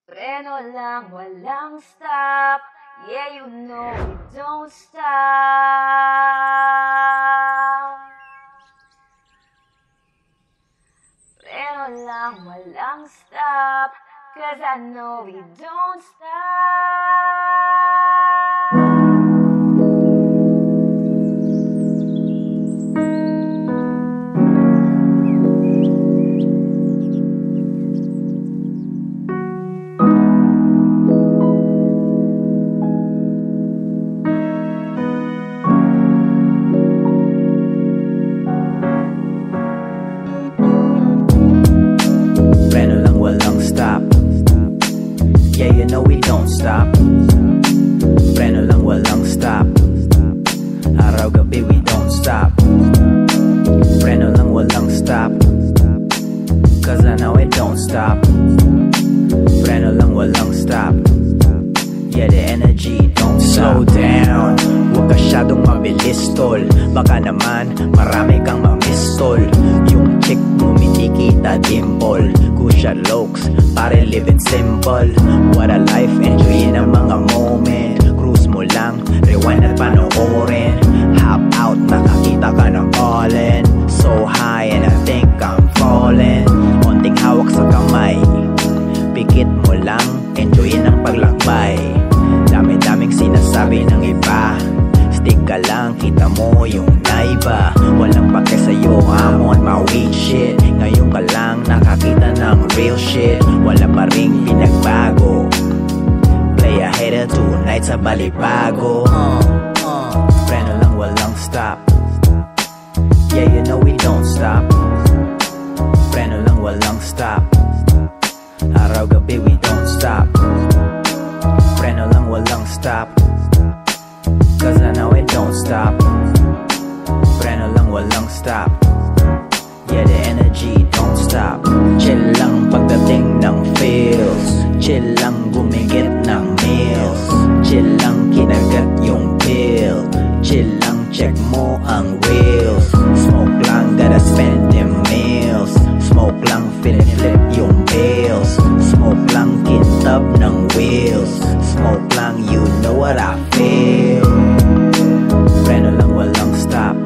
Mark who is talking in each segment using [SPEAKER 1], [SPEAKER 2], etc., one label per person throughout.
[SPEAKER 1] Preno lang, walang stop. Yeah, you know we don't stop. Preno lang, walang stop. 'Cause I know we don't stop.
[SPEAKER 2] Yeah, you know we don't stop. Preno lang, walang stop. Araw-gabi we don't stop. Preno lang, walang stop. 'Cause I know it don't stop. Preno lang, walang stop. Yeah, the energy don't slow down. Huwag ka syadong mabilis, tol. Baka naman marami kang mamistol. Yung chick mo minikita dimple. Kusha looks, pare living simple. What a life, enjoyin ang mga moment. Cruise mo lang, rewind at panoorin. Hop out, nakakita ka ng all-in. So high and I think I'm falling. Onting hawak sa kamay, pikit mo lang, enjoyin ang paglakbay. Dami-daming sinasabi ng iba, stick ka lang, kita mo yung naiba. Walang pake sa'yo, I'm on my weed shit. Ngayon ka lang nakakita ng real shit. Wala pa ring pinagbago. Play a hater tonight sa Balibago. Preno lang, walang stop. Yeah, you know we don't stop. Preno lang, walang stop. Araw-gabi we don't stop. Preno lang, walang stop. 'Cause I know it don't stop. Preno lang, walang stop. Yeah, the energy don't stop. Chill lang pagdating ng feels. Chill lang gumigit ng meals. Chill lang kinagat yung pill. Chill lang check mo ang reels. Smoke lang gotta spend them meals. Smoke lang flip yung bills. Smoke lang kintab ng wheels. Smoke lang you know what I feel. Preno lang, walang stop.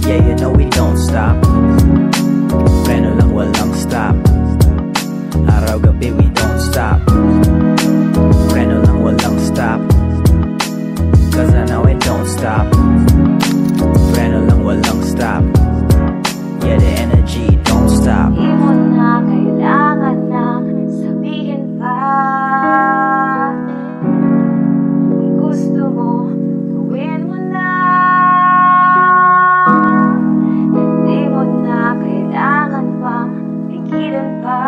[SPEAKER 2] Yeah, you know we don't stop. Preno lang, walang stop. Araw-gabi we don't stop. Preno lang, walang stop. 'Cause I know it don't stop. Preno lang, walang stop. Yeah, the energy don't stop.
[SPEAKER 1] Di mo na kailangan na sabihin pa. Kung gusto mo, gawin mo na. Di mo na kailangan pang pigilan pa.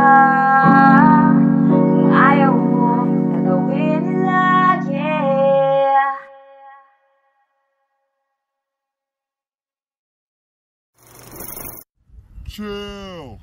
[SPEAKER 1] Kung ayaw mo, gagawin nila, yeah.
[SPEAKER 3] Chill.